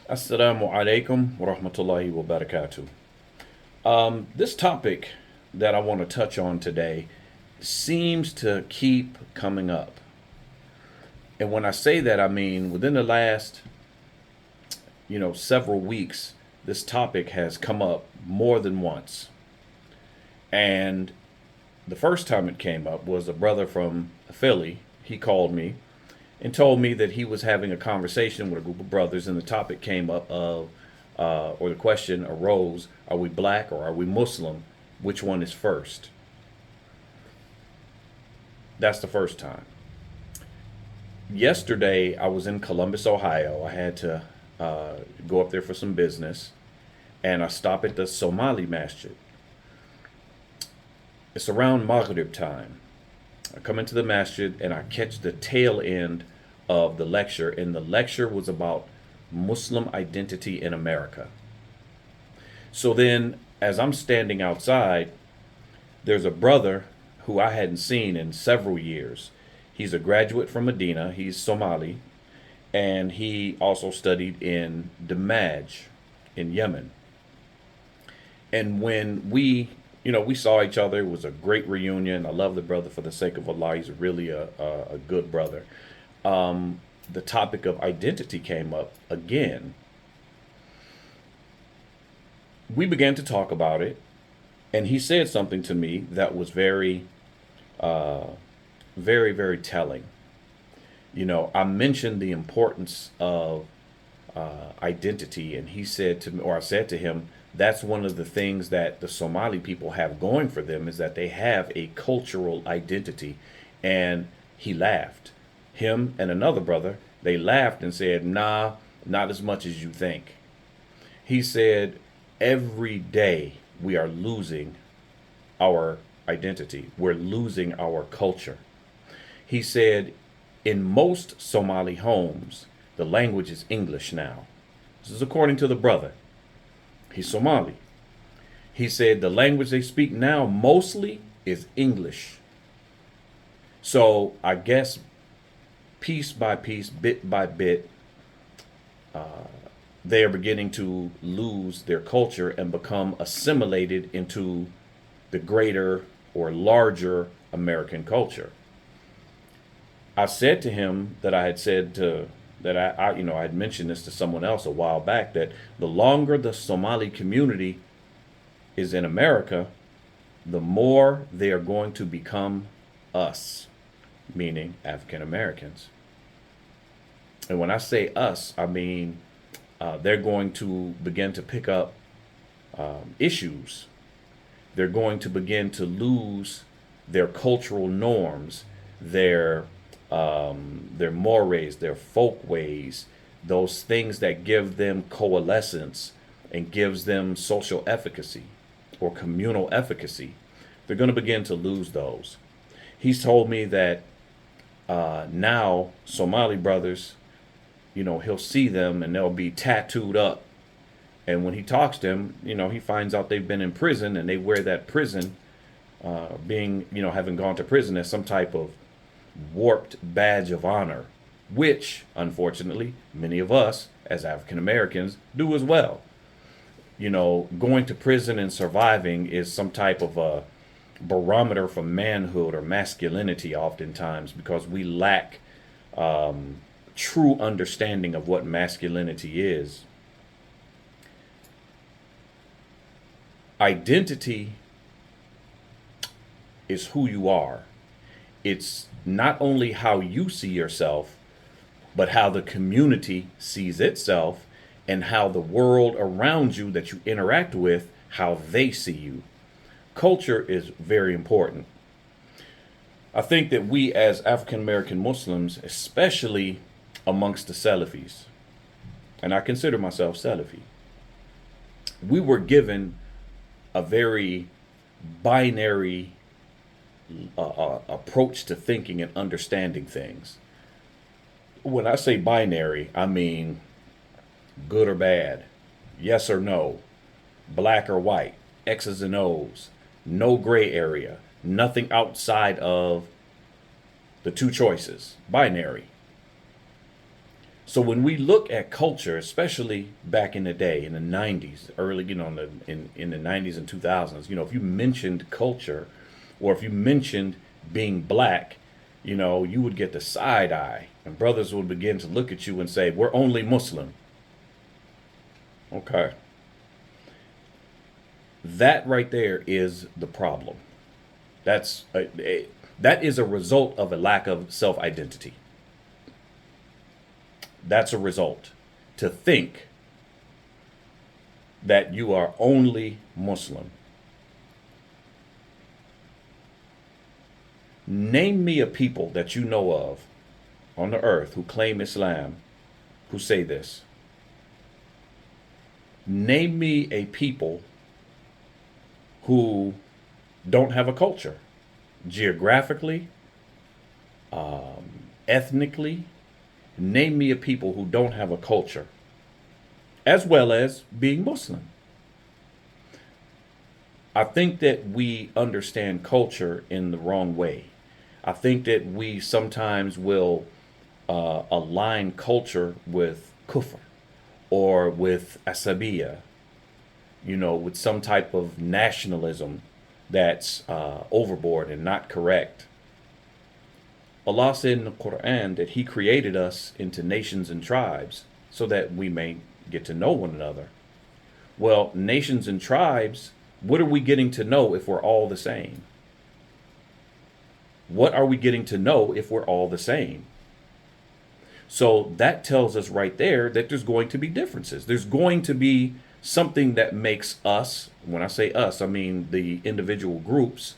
Assalamu alaikum wa rahmatullahi wa barakatuh. This topic that I want to touch on today seems to keep coming up. And when I say that, I mean within the last, several weeks, this topic has come up more than once. And the first time it came up was a brother from Philly. He called me and told me that he was having a conversation with a group of brothers, and the topic came up or the question arose: Are we black or are we Muslim? Which one is first? That's the first time. Yesterday, I was in Columbus, Ohio. I had to go up there for some business, and I stop at the Somali Masjid. It's around Maghrib time. I come into the masjid and I catch the tail end of the lecture, and the lecture was about Muslim identity in America. So then, as I'm standing outside, there's a brother who I hadn't seen in several years. He's a graduate from Medina, he's Somali, and he also studied in Damaj in Yemen. And when we saw each other, it was a great reunion. I love the brother for the sake of Allah. He's really a good brother. The topic of identity came up again. We began to talk about it, and he said something to me that was very, very telling. I mentioned the importance of identity, and he said to me, or I said to him, that's one of the things that the Somali people have going for them, is that they have a cultural identity. And he laughed. Him and another brother, they laughed and said, nah, not as much as you think. He said, every day we are losing our identity. We're losing our culture. He said, in most Somali homes, the language is English now. This is according to the brother. He's Somali. He said the language they speak now mostly is English. So I guess piece by piece, bit by bit, they are beginning to lose their culture and become assimilated into the greater or larger American culture. I said to him that I had said to that I had mentioned this to someone else a while back, that the longer the Somali community is in America, the more they are going to become us, meaning African Americans. And when I say us, I mean they're going to begin to pick up issues. They're going to begin to lose their cultural norms, their mores, their folk ways, those things that give them coalescence and gives them social efficacy or communal efficacy. They're going to begin to lose those. He's told me that now Somali brothers, he'll see them and they'll be tattooed up. And when he talks to them, he finds out they've been in prison and they wear that prison, having gone to prison, as some type of warped badge of honor, which, unfortunately, many of us as African Americans do as well. Going to prison and surviving is some type of a barometer for manhood or masculinity, oftentimes, because we lack true understanding of what masculinity is. Identity is who you are. It's not only how you see yourself, but how the community sees itself, and how the world around you that you interact with, how they see you. Culture is very important. I think that we as African American Muslims, especially amongst the Salafis, and I consider myself Salafi, we were given a very binary approach to thinking and understanding things. When I say binary, I mean good or bad, yes or no, black or white, X's and O's, no gray area, nothing outside of the two choices, binary. So when we look at culture, especially back in the day, in the 90s, early, in the 90s and 2000s, if you mentioned culture or if you mentioned being black, you would get the side eye and brothers would begin to look at you and say, we're only Muslim. Okay. That right there is the problem. That is a result of a lack of self-identity. That's a result. To think that you are only Muslim. Name me a people that you know of on the earth who claim Islam who say this. Name me a people who don't have a culture, geographically, ethnically. Name me a people who don't have a culture, as well as being Muslim. I think that we understand culture in the wrong way. I think that we sometimes will align culture with kufr or with asabiya, with some type of nationalism that's overboard and not correct. Allah said in the Quran that He created us into nations and tribes so that we may get to know one another. Well, nations and tribes, what are we getting to know if we're all the same? What are we getting to know if we're all the same? So that tells us right there that there's going to be differences. There's going to be something that makes us, when I say us, I mean the individual groups,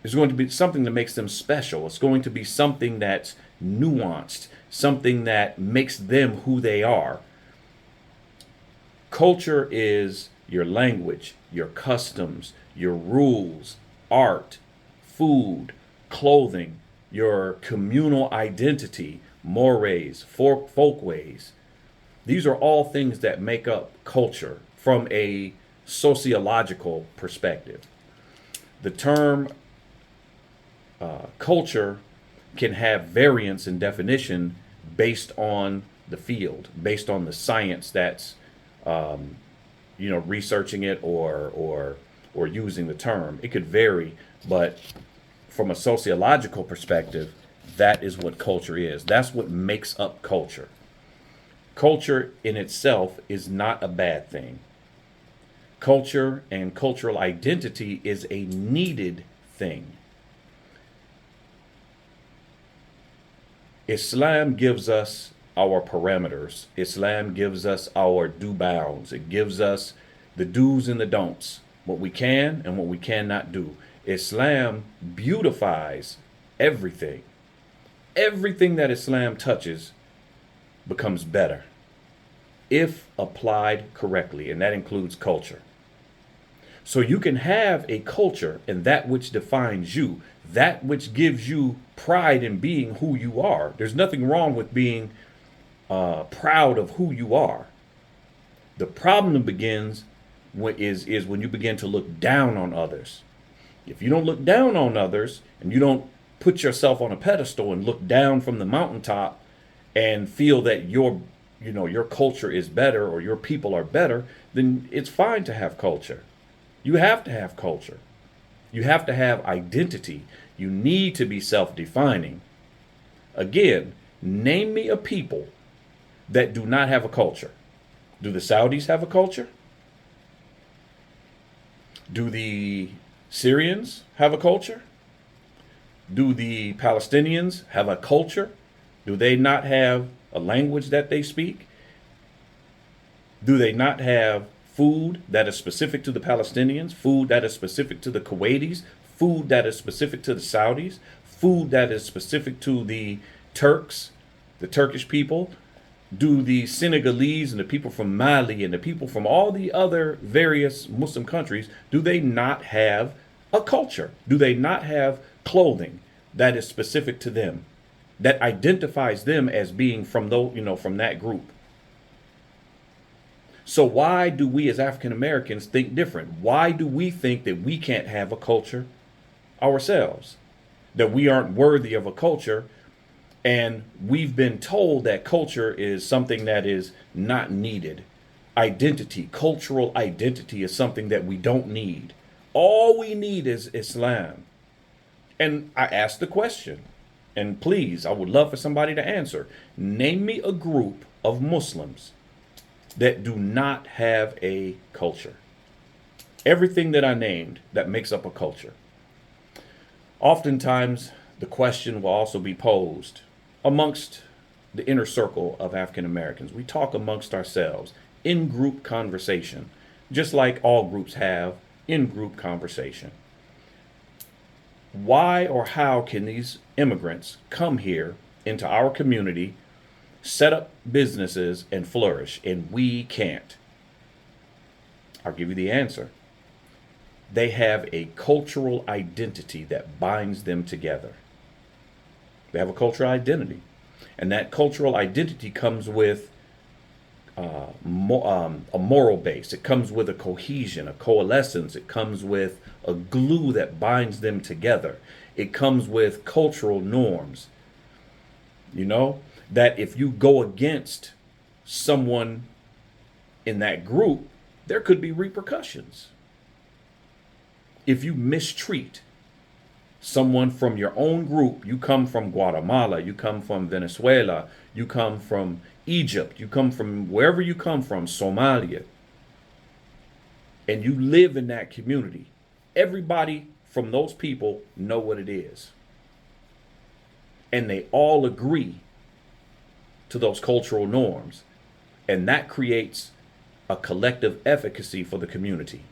there's going to be something that makes them special. It's going to be something that's nuanced, something that makes them who they are. Culture is your language, your customs, your rules, art, food, clothing, your communal identity, mores, folkways. These are all things that make up culture from a sociological perspective. The term culture can have variance in definition based on the field, based on the science that's researching it or using the term. It could vary, but from a sociological perspective, that is what culture is. That's what makes up culture. Culture in itself is not a bad thing. Culture and cultural identity is a needed thing. Islam gives us our parameters. Islam gives us our due bounds. It gives us the do's and the don'ts, what we can and what we cannot do. Islam beautifies everything. Everything that Islam touches becomes better if applied correctly, and that includes culture. So you can have a culture and that which defines you, that which gives you pride in being who you are. There's nothing wrong with being proud of who you are. The problem begins is when you begin to look down on others. If you don't look down on others and you don't put yourself on a pedestal and look down from the mountaintop and feel that your culture is better or your people are better, then it's fine to have culture. You have to have culture. You have to have identity. You need to be self-defining. Again, name me a people that do not have a culture. Do the Saudis have a culture? Do the Syrians have a culture? Do the Palestinians have a culture? Do they not have a language that they speak? Do they not have food that is specific to the Palestinians, food that is specific to the Kuwaitis, food that is specific to the Saudis, food that is specific to the Turks, the Turkish people? Do the Senegalese and the people from Mali and the people from all the other various Muslim countries, do they not have a culture? Do they not have clothing that is specific to them, that identifies them as being from from that group? So why do we as African Americans think different? Why do we think that we can't have a culture ourselves? That we aren't worthy of a culture? And we've been told that culture is something that is not needed. Identity, cultural identity is something that we don't need. All we need is Islam. And I asked the question, and please, I would love for somebody to answer. Name me a group of Muslims that do not have a culture. Everything that I named that makes up a culture. Oftentimes, the question will also be posed amongst the inner circle of African Americans. We talk amongst ourselves in group conversation, just like all groups have in group conversation. Why or how can these immigrants come here into our community, set up businesses, and flourish, and we can't? I'll give you the answer. They have a cultural identity that binds them together. They have a cultural identity. And that cultural identity comes with a moral base. It comes with a cohesion, a coalescence. It comes with a glue that binds them together. It comes with cultural norms. You know, that if you go against someone in that group, there could be repercussions. If you mistreat someone from your own group, you come from Guatemala, you come from Venezuela, you come from Egypt, you come from wherever you come from, Somalia, and you live in that community, everybody from those people know what it is. And they all agree to those cultural norms. And that creates a collective efficacy for the community.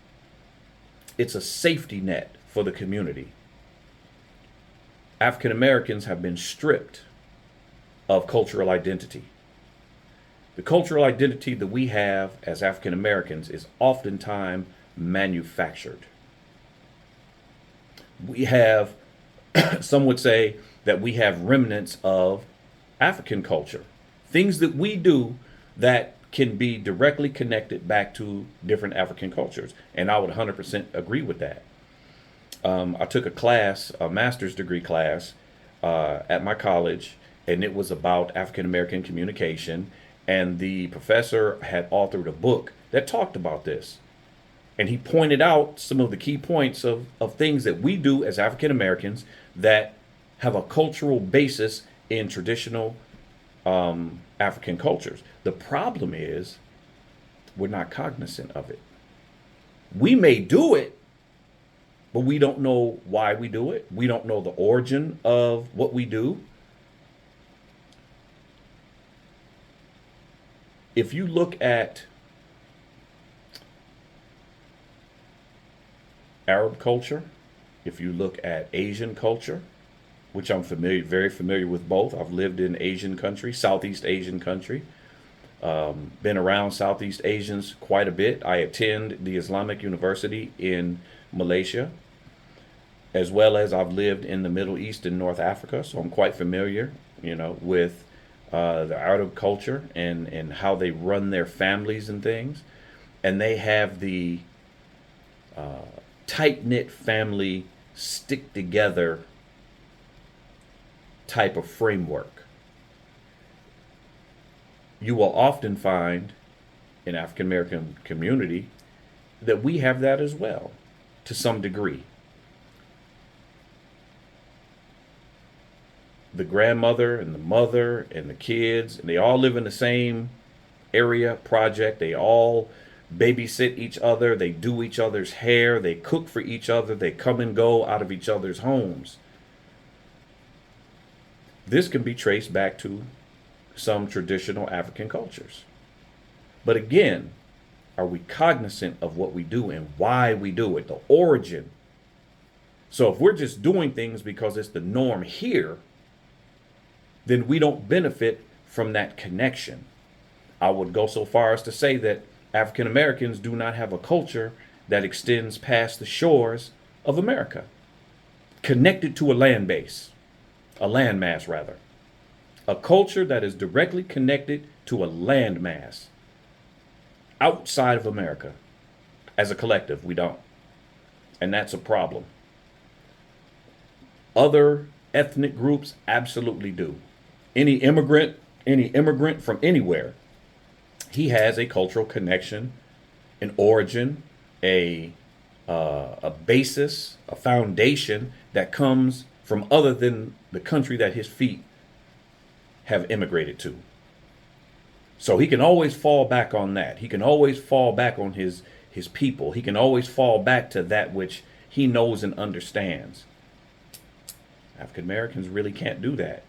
It's a safety net for the community. African Americans have been stripped of cultural identity. The cultural identity that we have as African Americans is oftentimes manufactured. We have, some would say that we have remnants of African culture, things that we do that can be directly connected back to different African cultures. And I would 100% agree with that. I took a class, a master's degree class at my college, and it was about African American communication. And the professor had authored a book that talked about this. And he pointed out some of the key points of things that we do as African Americans that have a cultural basis in traditional African cultures. The problem is we're not cognizant of it. We may do it, but we don't know why we do it. We don't know the origin of what we do. If you look at Arab culture, if you look at Asian culture, which I'm very familiar with both. I've lived in Asian country, Southeast Asian country, been around Southeast Asians quite a bit. I attend the Islamic University in Malaysia, as well as I've lived in the Middle East and North Africa, so I'm quite familiar, with the Arab culture and how they run their families and things. And they have the tight-knit family, stick together type of framework. You will often find in African American community that we have that as well, to some degree. The grandmother and the mother and the kids, and they all live in the same area project. They all babysit each other. They do each other's hair. They cook for each other. They come and go out of each other's homes. This can be traced back to some traditional African cultures. But again, are we cognizant of what we do and why we do it, the origin? So if we're just doing things because it's the norm here, then we don't benefit from that connection. I would go so far as to say that African Americans do not have a culture that extends past the shores of America, connected to a land base, a landmass rather. A culture that is directly connected to a landmass outside of America. As a collective, we don't. And that's a problem. Other ethnic groups absolutely do. Any immigrant from anywhere, he has a cultural connection, an origin, a a basis, a foundation that comes from other than the country that his feet have immigrated to. So he can always fall back on that. He can always fall back on his people. He can always fall back to that which he knows and understands. African Americans really can't do that.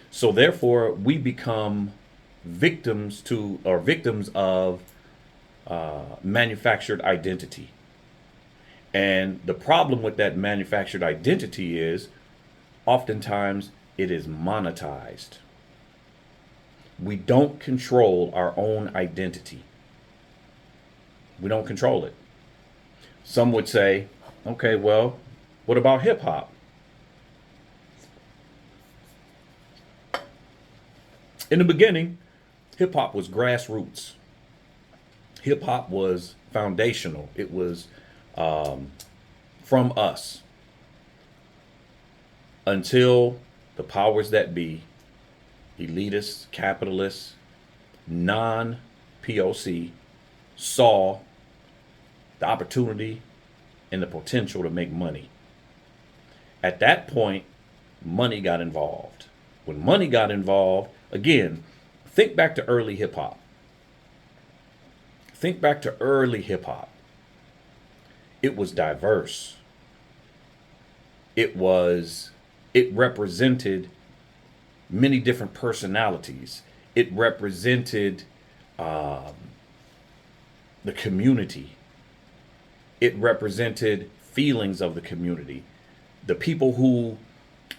So therefore, we become victims of manufactured identity. And the problem with that manufactured identity is oftentimes it is monetized. We don't control our own identity. We don't control it. Some would say, okay, well, what about hip hop? In the beginning, hip hop was grassroots. Hip hop was foundational. It was from us until the powers that be, elitists, capitalists, non POC, saw the opportunity and the potential to make money. At that point, money got involved. When money got involved, again, think back to early hip hop. Think back to early hip hop. It was diverse. It represented many different personalities. It represented the community. It represented feelings of the community. The people who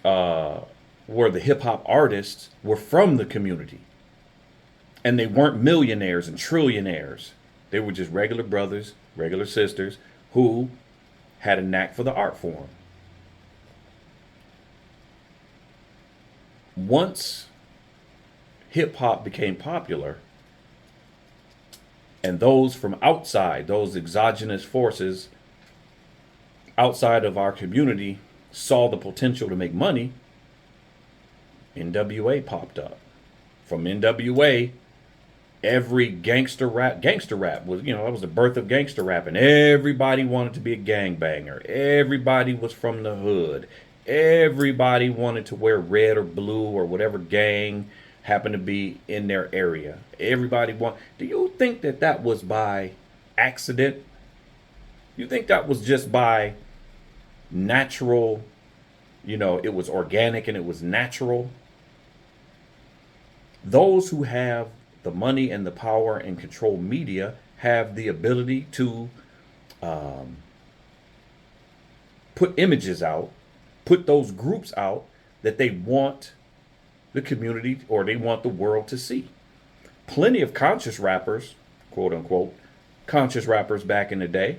were the hip hop artists were from the community. And they weren't millionaires and trillionaires. They were just regular brothers, regular sisters who had a knack for the art form. Once hip hop became popular, and those from outside, those exogenous forces outside of our community saw the potential to make money, NWA popped up. From NWA, every gangster rap was, that was the birth of gangster rap, and everybody wanted to be a gangbanger. Everybody was from the hood. Everybody wanted to wear red or blue or whatever gang happened to be in their area. Do you think that was by accident? You think that was just by natural, it was organic and it was natural? Those who have the money and the power and control media have the ability to put images out, put those groups out that they want the community or they want the world to see. Plenty of conscious rappers, quote unquote, conscious rappers back in the day.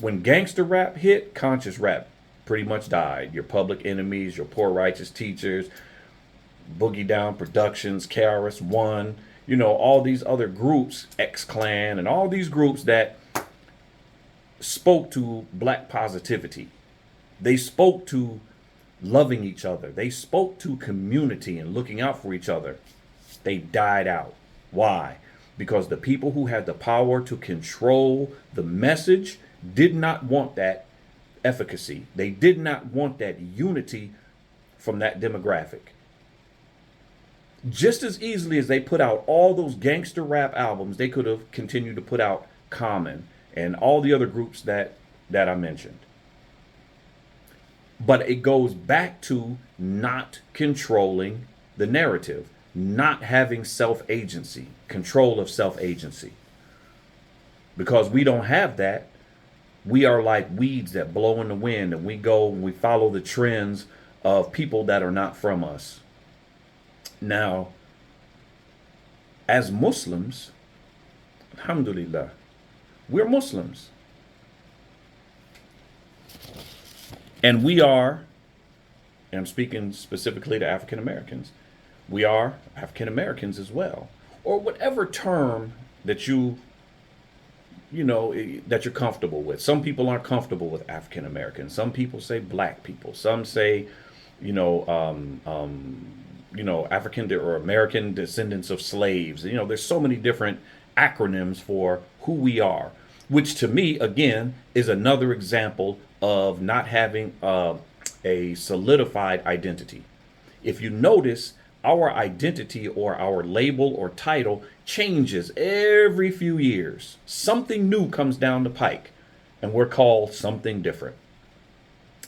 When gangster rap hit, conscious rap pretty much died. Your Public Enemies, your Poor Righteous Teachers, Boogie Down Productions, KRS-One, all these other groups, X-Clan, and all these groups that spoke to black positivity. They spoke to loving each other. They spoke to community and looking out for each other. They died out. Why? Because the people who had the power to control the message did not want that efficacy. They did not want that unity from that demographic. Just as easily as they put out all those gangster rap albums, they could have continued to put out Common and all the other groups that I mentioned. But it goes back to not controlling the narrative, not having self-agency, control of self-agency. Because we don't have that, we are like weeds that blow in the wind, and we go and we follow the trends of people that are not from us. Now, as Muslims, alhamdulillah, we're Muslims. And we are, and I'm speaking specifically to African Americans, we are African Americans as well. Or whatever term that that you're comfortable with. Some people aren't comfortable with African Americans. Some people say black people. Some say, African or American descendants of slaves. There's so many different acronyms for who we are, which to me, again, is another example of not having a solidified identity. If you notice, our identity or our label or title changes every few years. Something new comes down the pike, and we're called something different.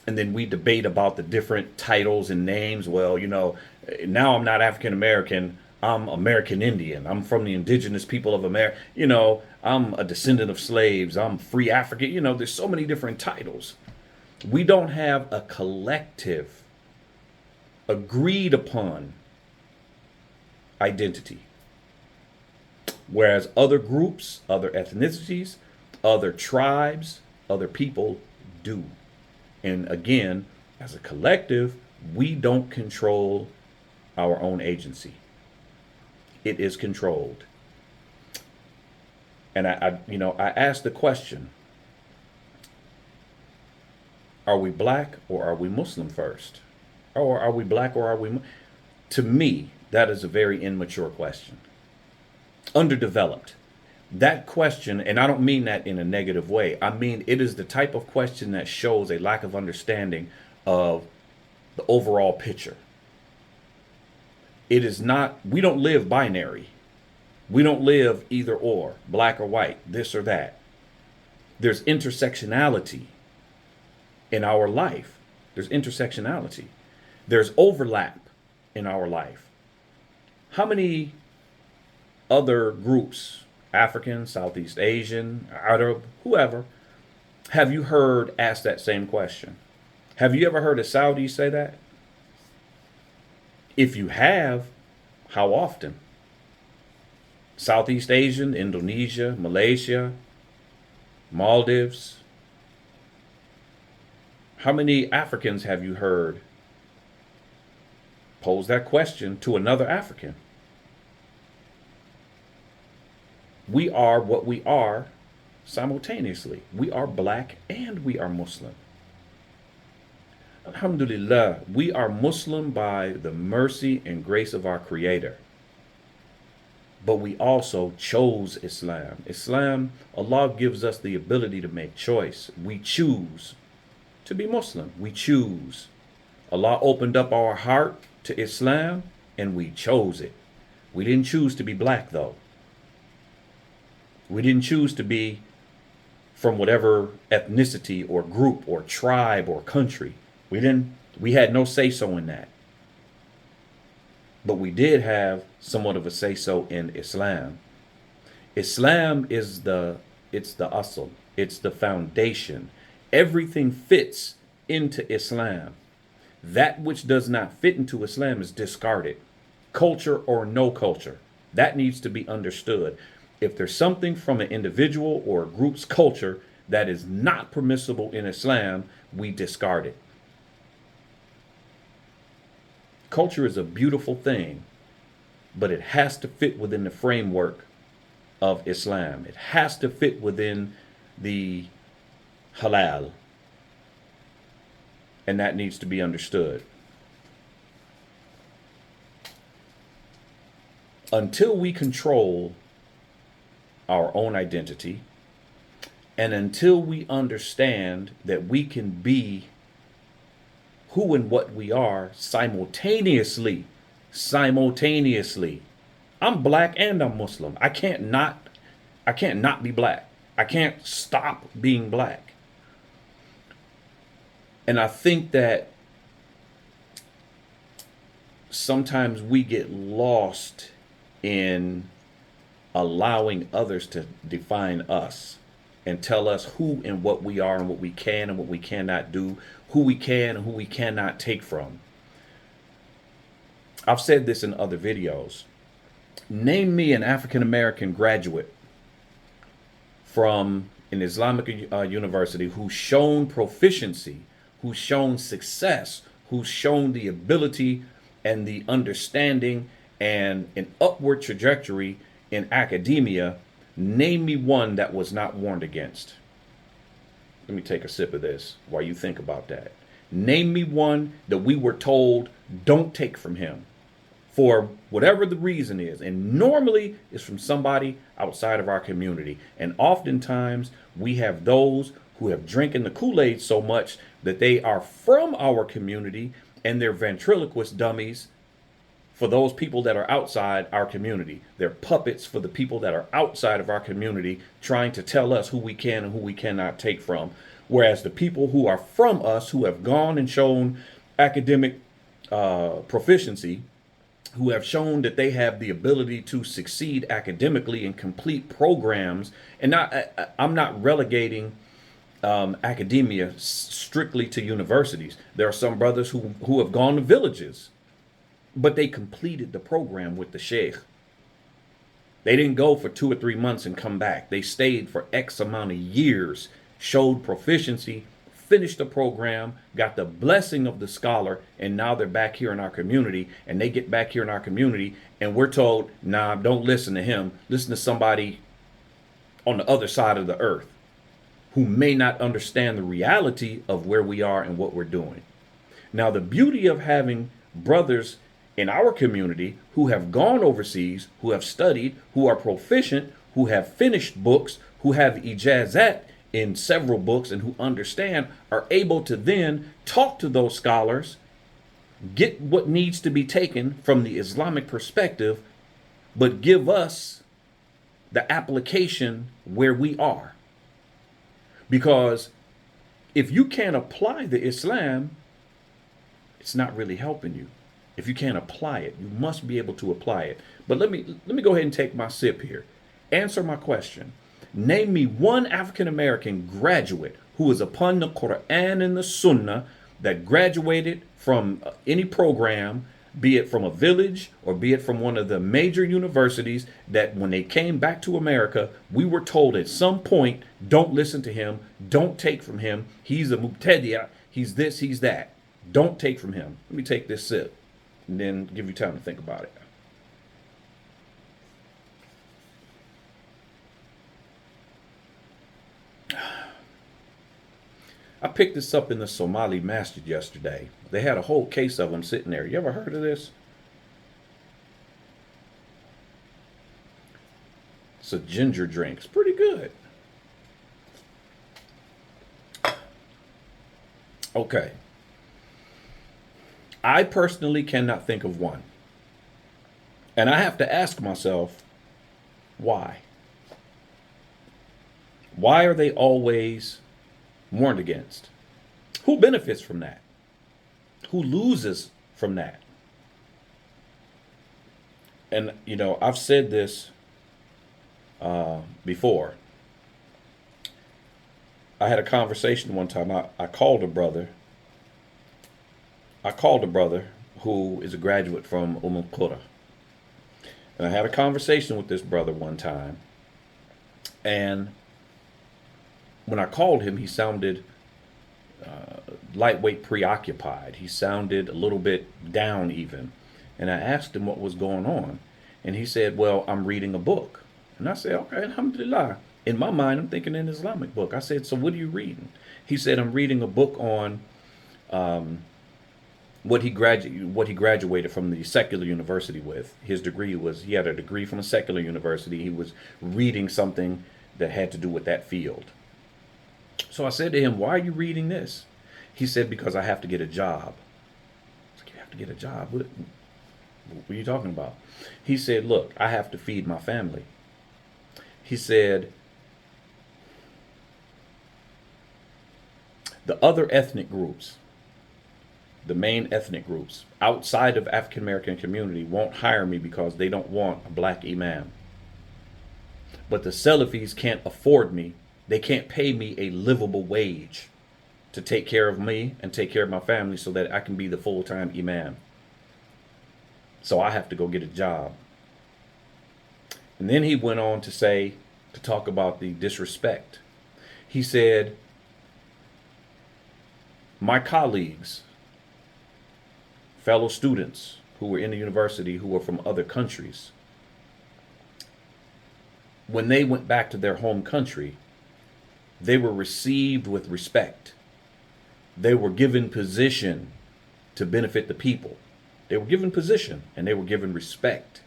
And then we debate about the different titles and names. Well, now I'm not African American. I'm American Indian. I'm from the indigenous people of America. I'm a descendant of slaves. I'm free African. There's so many different titles. We don't have a collective, agreed upon identity. Whereas other groups, other ethnicities, other tribes, other people do. And again, as a collective, we don't control our own agency. It is controlled. And I asked the question, are we black or are we Muslim first? Or are we black or are we... To me, that is a very immature question. Underdeveloped. That question, and I don't mean that in a negative way, I mean it is the type of question that shows a lack of understanding of the overall picture. It is not, we don't live binary. We don't live either or, black or white, this or that. There's intersectionality in our life. There's intersectionality. There's overlap in our life. How many other groups, African, Southeast Asian, Arab, whoever, have you heard ask that same question? Have you ever heard a Saudi say that? If you have, how often? Southeast Asian, Indonesia, Malaysia, Maldives. How many Africans have you heard pose that question to another African? We are what we are simultaneously. We are black and we are Muslim. Alhamdulillah, we are Muslim by the mercy and grace of our Creator. But we also chose Islam. Islam, Allah gives us the ability to make choice. We choose to be Muslim. We choose. Allah opened up our heart to Islam and we chose it. We didn't choose to be black though. We didn't choose to be from whatever ethnicity or group or tribe or country. We had no say-so in that. But we did have somewhat of a say-so in Islam. Islam is it's the asl. It's the foundation. Everything fits into Islam. That which does not fit into Islam is discarded. Culture or no culture. That needs to be understood. If there's something from an individual or a group's culture that is not permissible in Islam, we discard it. Culture is a beautiful thing, but it has to fit within the framework of Islam. It has to fit within the halal. And that needs to be understood. Until we control our own identity, and until we understand that we can be who and what we are simultaneously. I'm black and I'm Muslim. I can't not be black. I can't stop being black. And I think that sometimes we get lost in allowing others to define us and tell us who and what we are and what we can and what we cannot do, who we can and who we cannot take from. I've said this in other videos. Name me an African American graduate from an Islamic university who's shown proficiency, who's shown success, who's shown the ability and the understanding and an upward trajectory in academia. Name me one that was not warned against. Let me take a sip of this while you think about that. Name me one that we were told, don't take from him. for whatever the reason is. And normally it's from somebody outside of our community. And oftentimes we have those who have drinking the Kool-Aid so much that they are from our community and they're ventriloquist dummies for those people that are outside our community. They're puppets for the people that are outside of our community, trying to tell us who we can and who we cannot take from. Whereas the people who are from us, who have gone and shown academic proficiency, who have shown that they have the ability to succeed academically and complete programs, and I'm not relegating academia strictly to universities. There are some brothers who have gone to villages, but they completed the program with the sheikh. They didn't go for 2 or 3 months and come back. They stayed for X amount of years, showed proficiency, finished the program, got the blessing of the scholar, and now they're back here in our community. And they get back here in our community and we're told, nah, don't listen to him. Listen to somebody on the other side of the earth who may not understand the reality of where we are and what we're doing. Now, the beauty of having brothers in our community who have gone overseas, who have studied, who are proficient, who have finished books, who have ijazat in several books, and who understand, are able to then talk to those scholars, get what needs to be taken from the Islamic perspective, but give us the application where we are. Because if you can't apply the Islam, it's not really helping you. If you can't apply it, you must be able to apply it. But let me go ahead and take my sip here. Answer my question. Name me one African American graduate who is upon the Quran and the Sunnah that graduated from any program, be it from a village or be it from one of the major universities, that when they came back to America, we were told at some point, don't listen to him, don't take from him, he's a mubtadi'ah, he's this, he's that. Don't take from him. Let me take this sip and then give you time to think about it. I picked this up in the Somali masjid yesterday. They had a whole case of them sitting there. You ever heard of this? It's a ginger drink. It's pretty good. Okay. I personally cannot think of one. And I have to ask myself, why? Why are they always warned against? Who benefits from that? Who loses from that? And, you know, I've said this before. I had a conversation one time. I called a brother. Who is a graduate from Qura. And I had a conversation with this brother one time. And when I called him, he sounded lightweight preoccupied. He sounded a little bit down even. And I asked him what was going on. And he said, well, I'm reading a book. And I said, okay, alhamdulillah. In my mind, I'm thinking an Islamic book. I said, so what are you reading? He said, I'm reading a book on what he graduated from the secular university with. His degree was, he had a degree from a secular university. He was reading something that had to do with that field. So I said to him, why are you reading this? He said, because I have to get a job. I said, you have to get a job? What are you talking about? He said, look, I have to feed my family. He said, the other ethnic groups, the main ethnic groups outside of African American community won't hire me because they don't want a black imam. But the Salafis can't afford me. They can't pay me a livable wage to take care of me and take care of my family so that I can be the full-time imam. So I have to go get a job. And then he went on to talk about the disrespect. He said, my colleagues, fellow students who were in the university who were from other countries, when they went back to their home country, they were received with respect. They were given position to benefit the people. They were given position and they were given respect.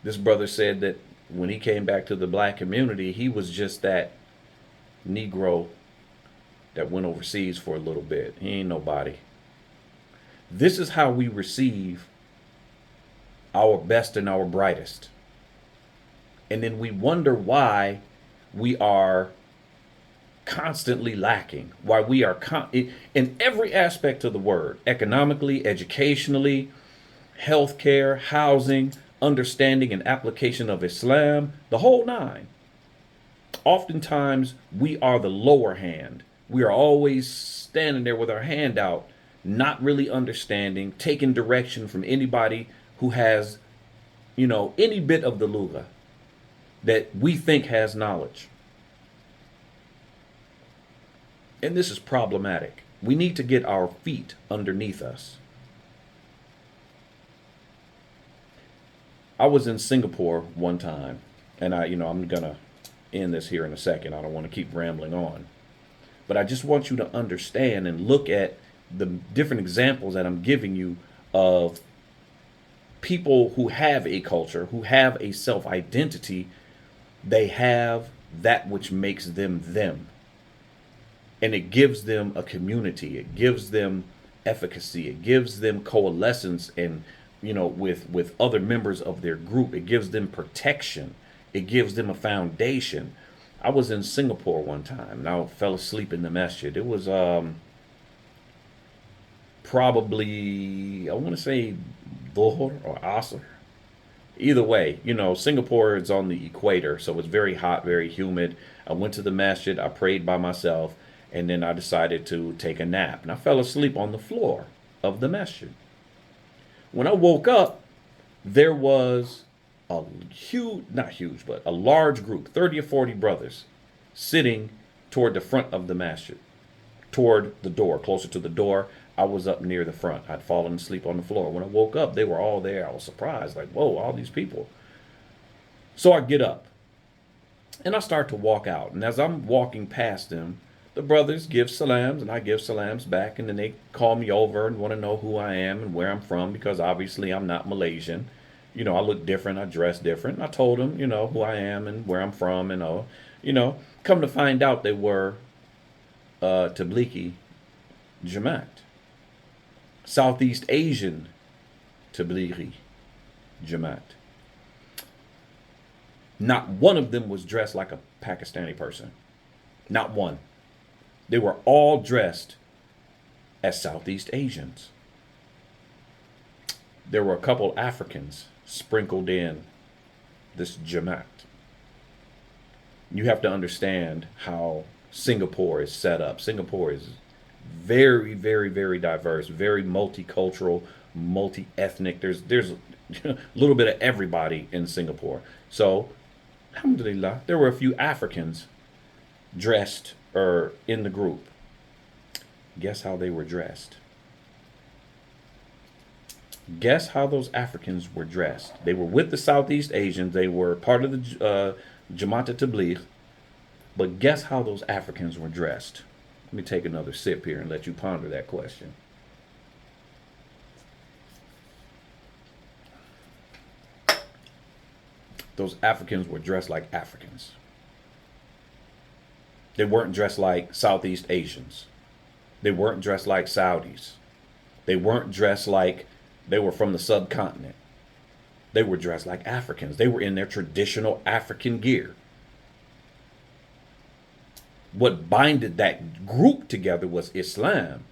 This brother said that when he came back to the black community, he was just that Negro that went overseas for a little bit. He ain't nobody. This is how we receive our best and our brightest. And then we wonder why we are constantly lacking, why we are in every aspect of the word, economically, educationally, healthcare, housing, understanding and application of Islam, the whole nine. Oftentimes, we are the lower hand. We are always standing there with our hand out, not really understanding, taking direction from anybody who has, any bit of the lugha that we think has knowledge. And this is problematic. We need to get our feet underneath us. I was in Singapore one time, and I'm gonna end this here in a second. I don't want to keep rambling on, but I just want you to understand and look at the different examples that I'm giving you of people who have a culture, who have a self-identity. They have that which makes them them. And it gives them a community. It gives them efficacy. It gives them coalescence and, with other members of their group. It gives them protection. It gives them a foundation. I was in Singapore one time and I fell asleep in the masjid. It was probably, I want to say Dhuhr or Asr. Either way, Singapore is on the equator, so it's very hot, very humid. I went to the masjid, I prayed by myself, and then I decided to take a nap. And I fell asleep on the floor of the masjid. When I woke up, there was a not huge, but a large group, 30 or 40 brothers, sitting toward the front of the masjid, toward the door, closer to the door. I was up near the front. I'd fallen asleep on the floor. When I woke up, they were all there. I was surprised, like, whoa, all these people. So I get up and I start to walk out. And as I'm walking past them, the brothers give salams and I give salams back. And then they call me over and want to know who I am and where I'm from, because obviously I'm not Malaysian. I look different. I dress different. And I told them, who I am and where I'm from and all. Come to find out they were Tablighi Jamaat. Southeast Asian Tablighi Jamaat. Not one of them was dressed like a Pakistani person. Not one. They were all dressed as Southeast Asians. There were a couple Africans sprinkled in this Jamaat. You have to understand how Singapore is set up. Singapore is very, very, very diverse, very multicultural, multi-ethnic. There's a little bit of everybody in Singapore. So, alhamdulillah, there were a few Africans dressed or in the group. Guess how they were dressed? Guess how those Africans were dressed? They were with the Southeast Asians. They were part of the Jamaat Tabligh. But guess how those Africans were dressed? Let me take another sip here and let you ponder that question. Those Africans were dressed like Africans. They weren't dressed like Southeast Asians. They weren't dressed like Saudis. They weren't dressed like they were from the subcontinent. They were dressed like Africans. They were in their traditional African gear. What binded that group together was Islam.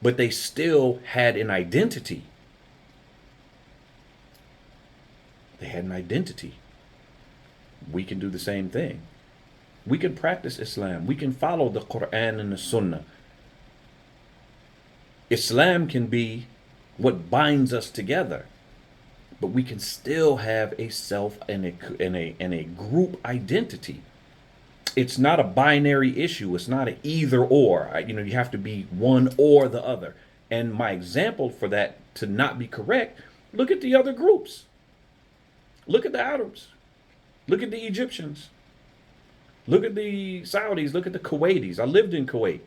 But they still had an identity. They had an identity. We can do the same thing. We can practice Islam. We can follow the Quran and the Sunnah. Islam can be what binds us together, but we can still have a self and a group identity. It's not a binary issue. It's not an either or. You have to be one or the other. And my example for that to not be correct, look at the other groups. Look at the Arabs. Look at the Egyptians. Look at the Saudis. Look at the Kuwaitis. I lived in Kuwait.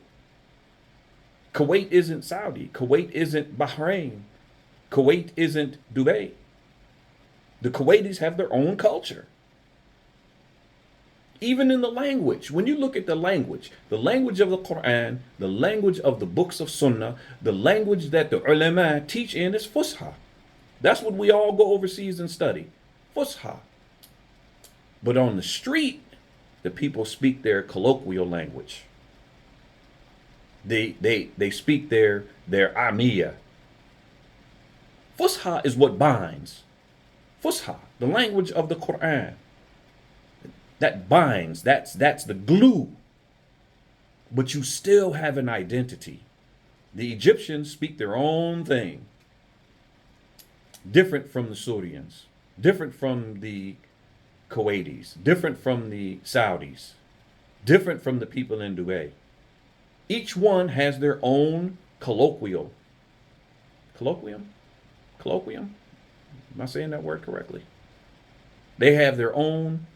Kuwait isn't Saudi. Kuwait isn't Bahrain. Kuwait isn't Dubai. The Kuwaitis have their own culture. Even in the language, when you look at the language of the Quran, the language of the books of Sunnah, the language that the ulama teach in is Fusha. That's what we all go overseas and study. Fusha. But on the street, the people speak their colloquial language. They speak their Amiya. Fusha is what binds. Fusha, the language of the Quran. That binds, that's the glue. But you still have an identity. The Egyptians speak their own thing. Different from the Syrians, different from the Kuwaitis, different from the Saudis, different from the people in Dubai. Each one has their own colloquium. Am I saying that word correctly? They have their own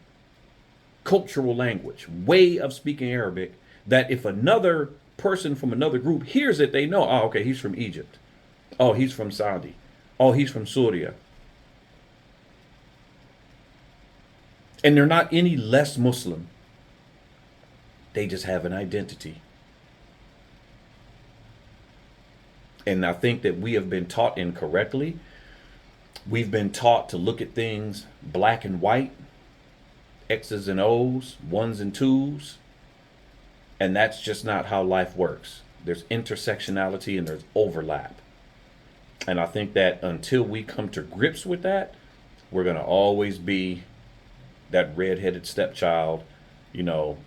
cultural language, way of speaking Arabic, that if another person from another group hears it, they know, oh, okay, he's from Egypt. Oh, he's from Saudi. Oh, he's from Syria. And they're not any less Muslim. They just have an identity. And I think that we have been taught incorrectly. We've been taught to look at things black and white, X's and O's, ones and twos. And that's just not how life works. There's intersectionality and there's overlap. And I think that until we come to grips with that, we're going to always be that red-headed stepchild, even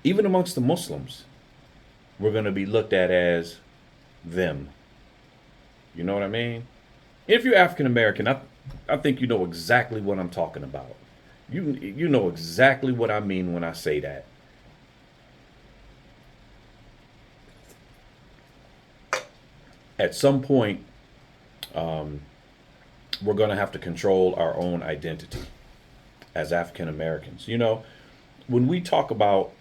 amongst the Muslims, we're going to be looked at as them. You know what I mean? If you're African American, I think you know exactly what I'm talking about. You know exactly what I mean when I say that. At some point, we're going to have to control our own identity as African Americans. When we talk about,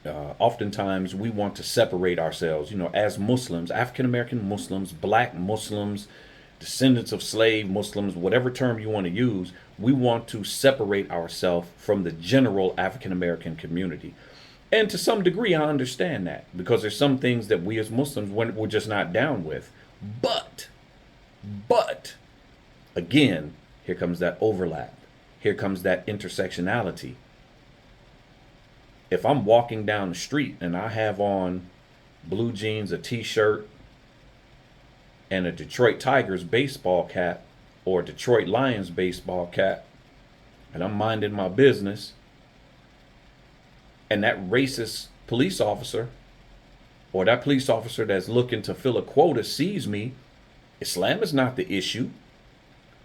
oftentimes we want to separate ourselves, as Muslims, African American Muslims, black Muslims, descendants of slave Muslims, whatever term you want to use, we want to separate ourselves from the general African American community. And to some degree, I understand that, because there's some things that we as Muslims we're just not down with. But, again, here comes that overlap. Here comes that intersectionality. If I'm walking down the street and I have on blue jeans, a t-shirt, and a Detroit Tigers baseball cap or a Detroit Lions baseball cap, and I'm minding my business, and that racist police officer or that police officer that's looking to fill a quota sees me, Islam is not the issue.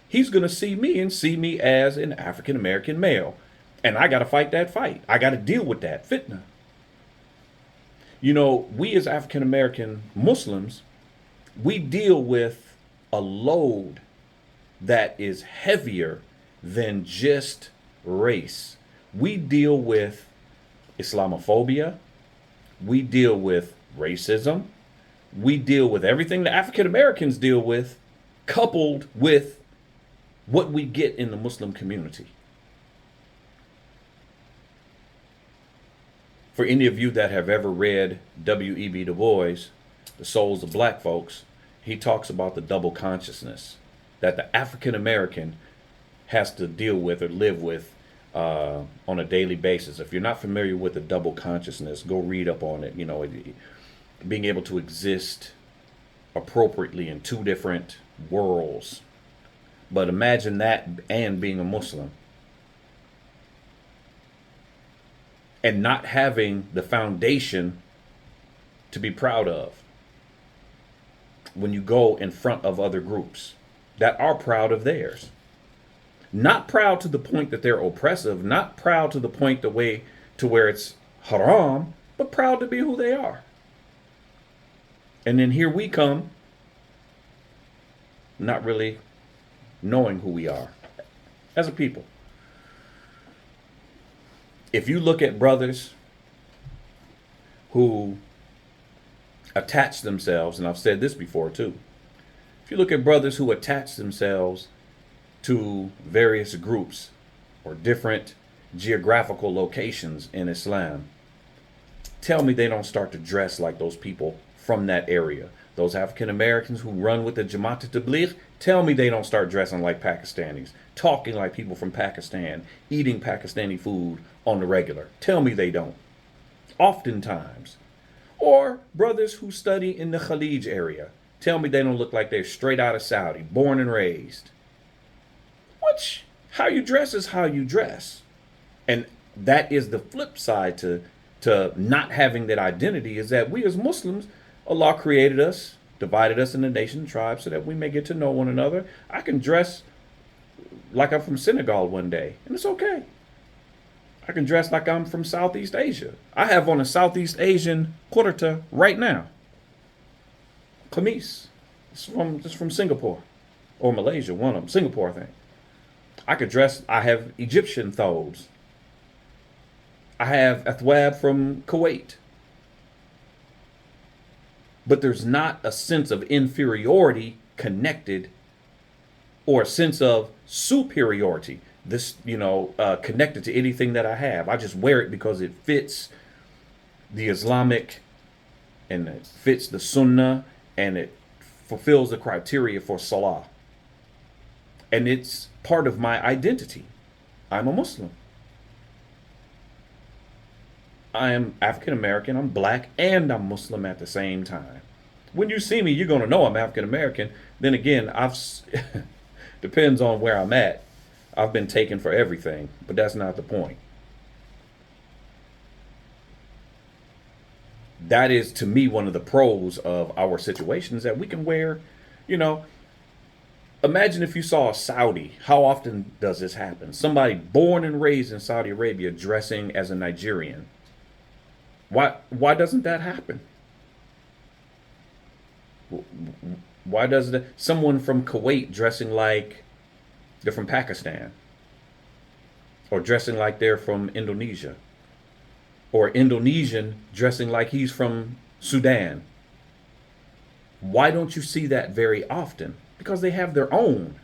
He's going to see me and see me as an African American male. And I got to fight that fight. I got to deal with that fitna. We as African American Muslims, we deal with a load that is heavier than just race. We deal with Islamophobia. We deal with racism. We deal with everything the African Americans deal with, coupled with what we get in the Muslim community. For any of you that have ever read W.E.B. Du Bois, The Souls of Black Folks, he talks about the double consciousness that the African American has to deal with or live with on a daily basis. If you're not familiar with the double consciousness, go read up on it. Being able to exist appropriately in two different worlds. But imagine that and being a Muslim. And not having the foundation to be proud of when you go in front of other groups that are proud of theirs. Not proud to the point that they're oppressive, not proud to the point to where it's haram, but proud to be who they are. And then here we come, not really knowing who we are as a people. If you look at brothers who attach themselves, and I've said this before too. If you look at brothers who attach themselves to various groups or different geographical locations in Islam, tell me they don't start to dress like those people from that area. Those African Americans who run with the Jamaat Tabligh, tell me they don't start dressing like Pakistanis, talking like people from Pakistan, eating Pakistani food on the regular. Tell me they don't. Oftentimes. Or brothers who study in the Khalij area, tell me they don't look like they're straight out of Saudi, born and raised. Which, how you dress is how you dress. And that is the flip side to not having that identity, is that we as Muslims, Allah created us, divided us into nation and tribes so that we may get to know one another. I can dress like I'm from Senegal one day, and it's okay. I can dress like I'm from Southeast Asia. I have on a Southeast Asian kurta right now. Kameez. It's from Singapore. Or Malaysia, one of them. Singapore, I think. I could dress, I have Egyptian thobes. I have athwab from Kuwait. But there's not a sense of inferiority connected, or a sense of superiority, connected to anything that I have. I just wear it because it fits the Islamic, and it fits the Sunnah, and it fulfills the criteria for Salah. And it's part of my identity. I'm a Muslim. I am African American, I'm black, and I'm Muslim at the same time. When you see me, you're going to know I'm African American. Then again, depends on where I'm at. I've been taken for everything, but that's not the point. That is, to me, one of the pros of our situations, that we can wear, imagine if you saw a Saudi. How often does this happen? Somebody born and raised in Saudi Arabia dressing as a Nigerian. Why doesn't that happen? Why doesn't someone from Kuwait dressing like they're from Pakistan, or dressing like they're from Indonesia, or Indonesian dressing like he's from Sudan? Why don't you see that very often? Because they have their own.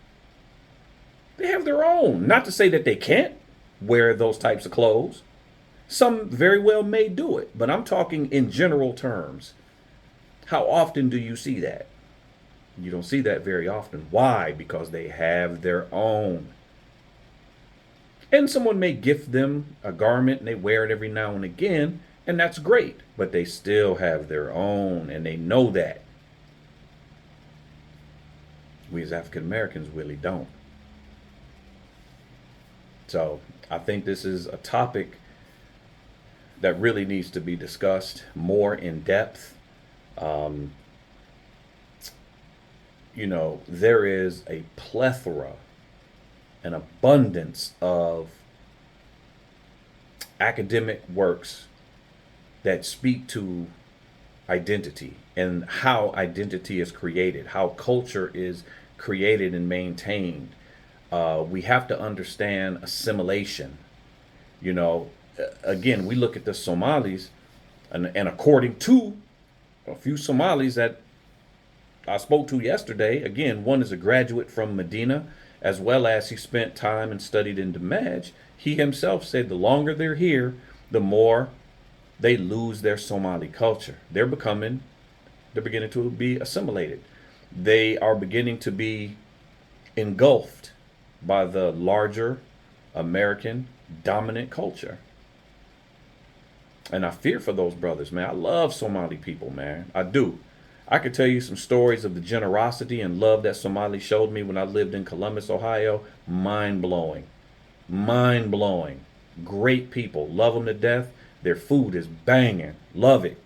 They have their own. Not to say that they can't wear those types of clothes. Some very well may do it, but I'm talking in general terms. How often do you see that? You don't see that very often. Why? Because they have their own. And someone may gift them a garment and they wear it every now and again, and that's great, but they still have their own, and they know that. We as African Americans really don't. So I think this is a topic that really needs to be discussed more in depth. There is a plethora, an abundance of academic works that speak to identity and how identity is created, how culture is created and maintained. We have to understand assimilation. Again, we look at the Somalis, and according to a few Somalis that I spoke to yesterday, again, one is a graduate from Medina, as well as he spent time and studied in Damaj. He himself said the longer they're here, the more they lose their Somali culture. They're beginning to be assimilated. They are beginning to be engulfed by the larger American dominant culture. And I fear for those brothers, man. I love Somali people, man. I do. I could tell you some stories of the generosity and love that Somali showed me when I lived in Columbus, Ohio. Mind-blowing. Mind-blowing. Great people. Love them to death. Their food is banging. Love it.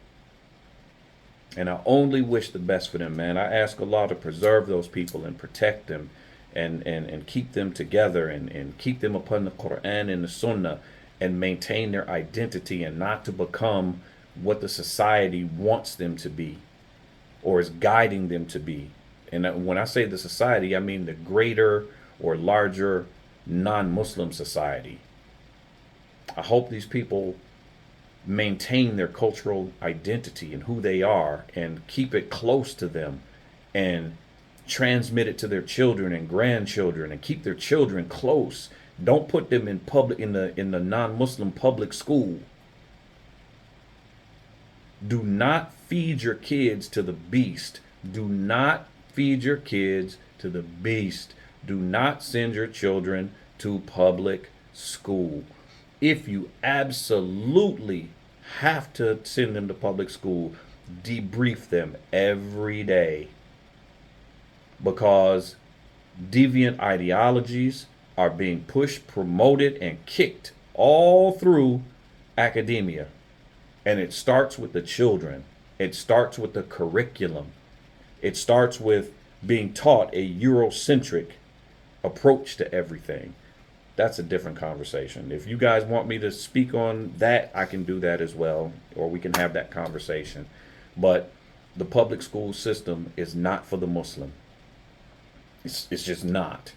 And I only wish the best for them, man. I ask Allah to preserve those people and protect them and keep them together and keep them upon the Quran and the Sunnah, and maintain their identity and not to become what the society wants them to be or is guiding them to be. And when I say the society, I mean the greater or larger non-Muslim society. I hope these people maintain their cultural identity and who they are and keep it close to them and transmit it to their children and grandchildren and keep their children close. Don't put them in public in the non-Muslim public school. Do not feed your kids to the beast. Do not feed your kids to the beast. Do not send your children to public school. If you absolutely have to send them to public school, debrief them every day, because deviant ideologies are being pushed, promoted, and kicked all through academia. And it starts with the children. It starts with the curriculum. It starts with being taught a Eurocentric approach to everything. That's a different conversation. If you guys want me to speak on that, I can do that as well, or we can have that conversation. But the public school system is not for the Muslim. It's just not.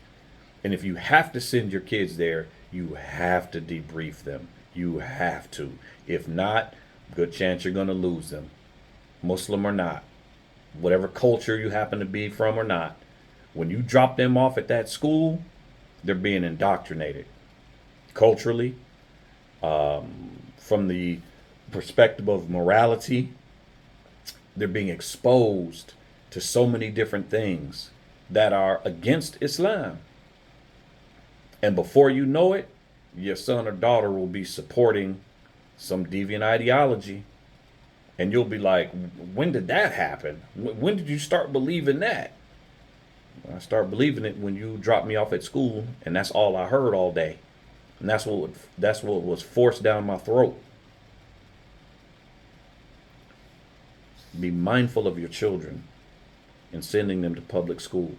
And if you have to send your kids there, you have to debrief them. You have to. If not, good chance you're going to lose them, Muslim or not, whatever culture you happen to be from or not. When you drop them off at that school, they're being indoctrinated culturally, from the perspective of morality. They're being exposed to so many different things that are against Islam. And before you know it, your son or daughter will be supporting some deviant ideology. And you'll be like, when did that happen? When did you start believing that? I start believing it when you dropped me off at school, and that's all I heard all day. And that's what was forced down my throat. Be mindful of your children in sending them to public school.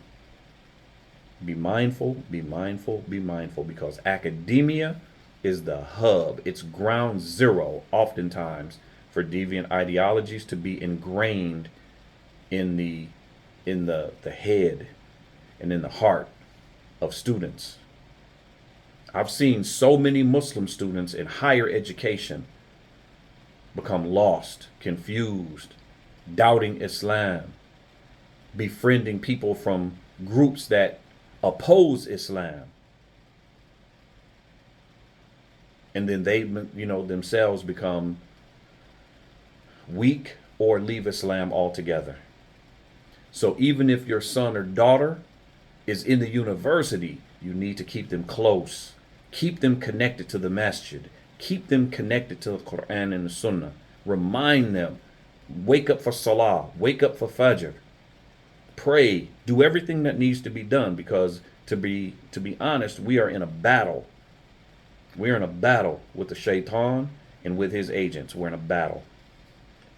Be mindful, be mindful, be mindful, because academia is the hub. It's ground zero, oftentimes, for deviant ideologies to be ingrained in the head and in the heart of students. I've seen so many Muslim students in higher education become lost, confused, doubting Islam, befriending people from groups that oppose Islam. And then they, themselves become weak or leave Islam altogether. So even if your son or daughter is in the university, you need to keep them close. Keep them connected to the masjid. Keep them connected to the Quran and the Sunnah. Remind them. Wake up for Salah. Wake up for Fajr. Pray. Do everything that needs to be done, because to be honest, we are in a battle. We're in a battle with the shaitan and with his agents. We're in a battle.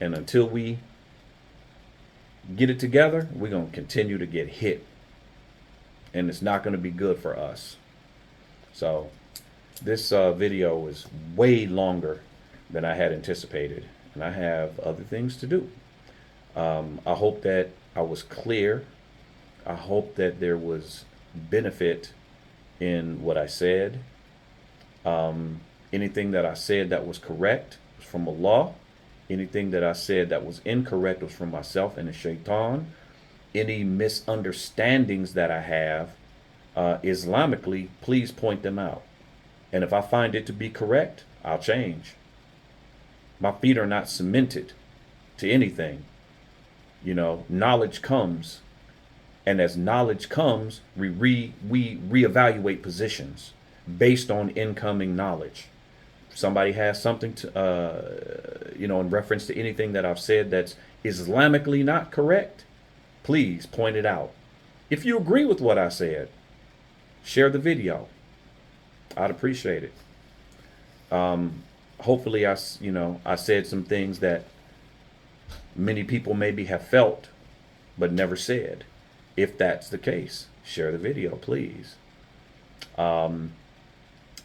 And until we get it together, we're going to continue to get hit. And it's not going to be good for us. So this video is way longer than I had anticipated. And I have other things to do. I hope that I was clear. I hope that there was benefit in what I said. Anything that I said that was correct was from Allah. Anything that I said that was incorrect was from myself and the shaitan. Any misunderstandings that I have Islamically, please point them out. And if I find it to be correct, I'll change. My feet are not cemented to anything. Knowledge comes. And as knowledge comes, we reevaluate positions based on incoming knowledge. If somebody has something to, in reference to anything that I've said that's Islamically not correct, please point it out. If you agree with what I said, share the video. I'd appreciate it. Hopefully I said some things that many people maybe have felt but never said. If that's the case, share the video, please.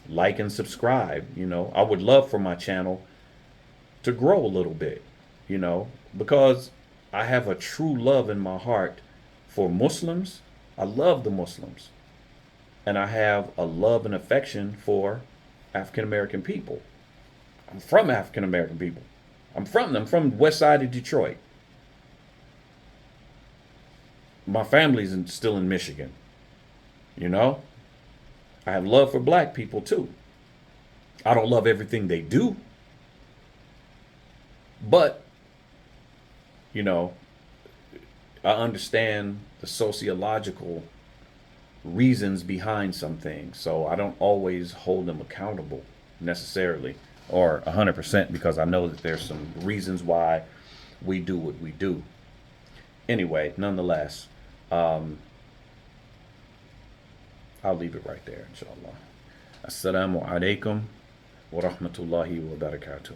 Like and subscribe. I would love for my channel to grow a little bit, because I have a true love in my heart for Muslims. I love the Muslims. And I have a love and affection for African American people. I'm from African American people. I'm from West Side of Detroit. My family's still in Michigan. You know, I have love for black people too. I don't love everything they do, but you know, I understand the sociological reasons behind some things. So I don't always hold them accountable necessarily or 100% because I know that there's some reasons why we do what we do. Anyway, nonetheless, um, I'll leave it right there, inshallah. Assalamu alaikum wa rahmatullahi wa barakatuh.